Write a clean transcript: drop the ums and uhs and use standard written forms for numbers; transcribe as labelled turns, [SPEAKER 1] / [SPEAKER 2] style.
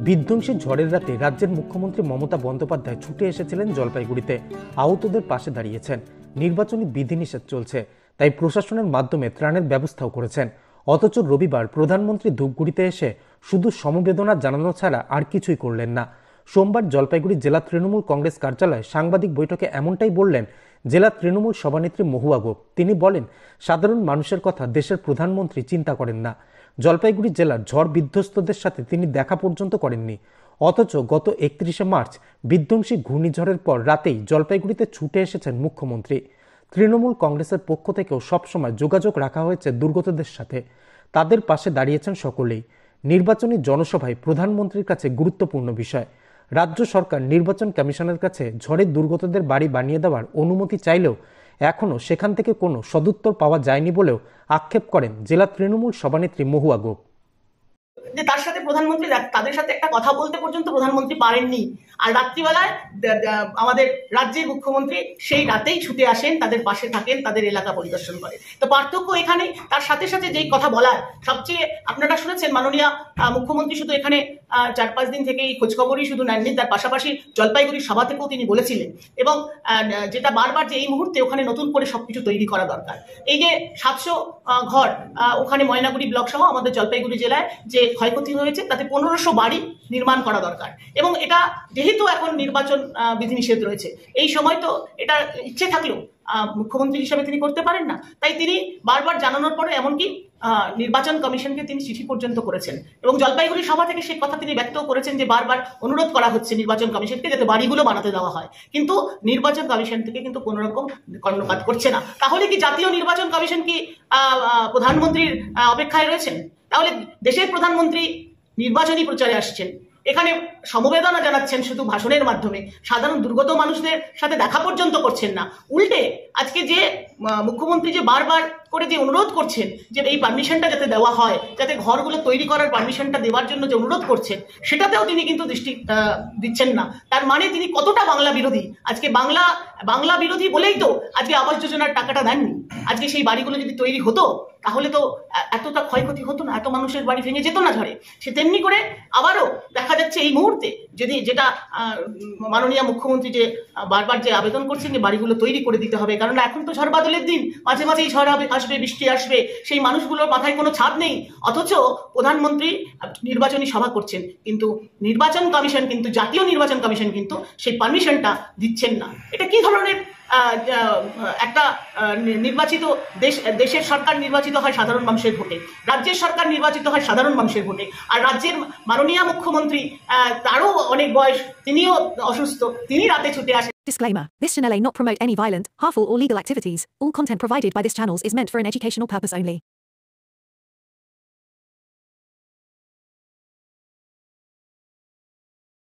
[SPEAKER 1] বিধ্বংসী ঝড়ের রাতে রাজ্যের মুখ্যমন্ত্রী মমতা বন্দ্যোপাধ্যায় ছুটে এসেছিলেন জলপাইগুড়িতে। আহতদের পাশে দাঁড়িয়েছেন। নির্বাচনী বিধিনিষেধ চলছে, তাই প্রশাসনের মাধ্যমে ত্রাণের ব্যবস্থাও করেছেন। অথচ রবিবার প্রধানমন্ত্রী ধূপগুড়িতে এসে শুধু সমবেদনা জানানো ছাড়া আর কিছুই করলেন না। সোমবার জলপাইগুড়ি জেলা তৃণমূল কংগ্রেস কার্যালয়ে সাংবাদিক বৈঠকে এমনটাই বললেন জেলা তৃণমূল সভানেত্রী মহুয়া গোপ। তিনি বলেন, সাধারণ মানুষের কথা দেশের প্রধানমন্ত্রী চিন্তা করেন না। জলপাইগুড়ি জেলার ঝড় বিধ্বস্তদের সাথে তিনি দেখা পর্যন্ত করেননি। অথচ গত 31শে মার্চ বিধ্বংসী ঘূর্ণিঝড়ের পর রাতেই জলপাইগুড়িতে ছুটে এসেছেন মুখ্যমন্ত্রী। তৃণমূল কংগ্রেসের পক্ষ থেকেও সবসময় যোগাযোগ রাখা হয়েছে দুর্গতদের সাথে। তাদের পাশে দাঁড়িয়েছেন সকলেই। নির্বাচনী জনসভায় প্রধানমন্ত্রীর কাছে গুরুত্বপূর্ণ বিষয়। রাজ্য সরকার নির্বাচন কমিশনের কাছে ঝড়ের দুর্গতদের বাড়ি বানিয়ে দেওয়ার অনুমতি চাইলেও এখনও সেখান থেকে কোনো সদুত্তর পাওয়া যায়নি বলেও আক্ষেপ করেন জেলা তৃণমূল সভানেত্রী মহুয়া গোপ।
[SPEAKER 2] যে তার সাথে প্রধানমন্ত্রী তাদের সাথে একটা কথা বলতে পর্যন্ত প্রধানমন্ত্রী পারেননি, আর রাত্রিবেলায় আমাদের রাজ্যের মুখ্যমন্ত্রী সেই রাতেই ছুটে আসেন, তাদের পাশে থাকেন, তাদের এলাকা পরিদর্শন করে। তো পার্থক্য এখানে। তার সাথে সাথে যেই কথা বলার সবচেয়ে আপনারা শুনেছেন, মাননীয় মুখ্যমন্ত্রী শুধু এখানে 4-5 দিন থেকে এই খোঁজখবরই শুধু নেননি, তার পাশাপাশি জলপাইগুড়ির সভা থেকেও তিনি বলেছিলেন, এবং যেটা বারবার যে এই মুহূর্তে ওখানে নতুন করে সবকিছু তৈরি করা দরকার। এই যে 700 ঘর ওখানে ময়নাগুড়ি ব্লক সহ আমাদের জলপাইগুড়ি জেলায় যে ক্ষয়ক্ষতি হয়েছে, তাতে 1500 বাড়ি নির্মাণ করা দরকার। এবং এটা যেহেতু এখন নির্বাচন বিধিনিষেধ রয়েছে, এই সময় তো এটা ইচ্ছে থাকলেও মুখ্যমন্ত্রী হিসেবে তিনি করতে পারেন না। তাই তিনি বারবার জানানোর পরে এমনকি নির্বাচন কমিশনকে তিনি চিঠি পর্যন্ত করেছেন, এবং জলপাইগুড়ি সভা থেকে সেই কথা তিনি ব্যক্ত করেছেন যে বারবার অনুরোধ করা হচ্ছে নির্বাচন কমিশনকে যাতে বাড়িগুলো বানাতে দেওয়া হয়, কিন্তু নির্বাচন কমিশন থেকে কিন্তু কোনো রকম কর্ণপাত করছে না। তাহলে কি জাতীয় নির্বাচন কমিশন কি প্রধানমন্ত্রীর অপেক্ষায় রয়েছেন? তাহলে দেশের প্রধানমন্ত্রী নির্বাচনী প্রচারে আসছেন, এখানে সমবেদনা জানাচ্ছেন শুধু ভাষণের মাধ্যমে, সাধারণ দুর্গত মানুষদের সাথে দেখা পর্যন্ত করছেন না। উল্টে আজকে যে মুখ্যমন্ত্রী যে বারবার করে যে অনুরোধ করছেন যে এই পারমিশনটা যাতে দেওয়া হয়, যাতে ঘরগুলো তৈরি করার পারমিশনটা দেওয়ার জন্য যে অনুরোধ করছেন, সেটাতেও তিনি কিন্তু দৃষ্টি দিচ্ছেন না। তার মানে তিনি কতটা বাংলা বিরোধী। আজকে বাংলা বিরোধী বলেই তো আজকে আবাস যোজনার টাকাটা দেননি। আজকে সেই বাড়িগুলো যদি তৈরি হতো তাহলে তো এতটা ক্ষয়ক্ষতি হতো না, এত মানুষের বাড়ি ভেঙে যেত না ঝড়ে। সে তেমনি করে আবারও দেখা যাচ্ছে এই মুহূর্তে যদি যেটা মাননীয় মুখ্যমন্ত্রী যে বারবার যে আবেদন করছেন যে বাড়িগুলো তৈরি করে দিতে হবে, কারণ এখন তো ঝড় বাদলের দিন, মাঝে মাঝেই ঝড় আসবে, বৃষ্টি আসবে, সেই মানুষগুলোর মাথায় কোনো ছাদ নেই। অথচ প্রধানমন্ত্রী নির্বাচনী সভা করছেন, কিন্তু নির্বাচন কমিশন কিন্তু জাতীয় নির্বাচন কমিশন কিন্তু সেই পারমিশনটা দিচ্ছেন না। এটা কি ধরনের একটা নির্বাচিত দেশের সরকার নির্বাচিত হয় সাধারণ মানুষের ভোটে, রাজ্যের সরকার নির্বাচিত হয় সাধারণ মানুষের ভোটে, আর রাজ্যের মাননীয় মুখ্যমন্ত্রী তারও অনেক বয়স, তিনিও অসুস্থ, তিনি রাতে ছুটে আসেন।
[SPEAKER 3] Disclaimer. This channel may not promote any violent, harmful or legal activities. All content provided by this channel is meant for an educational purpose only.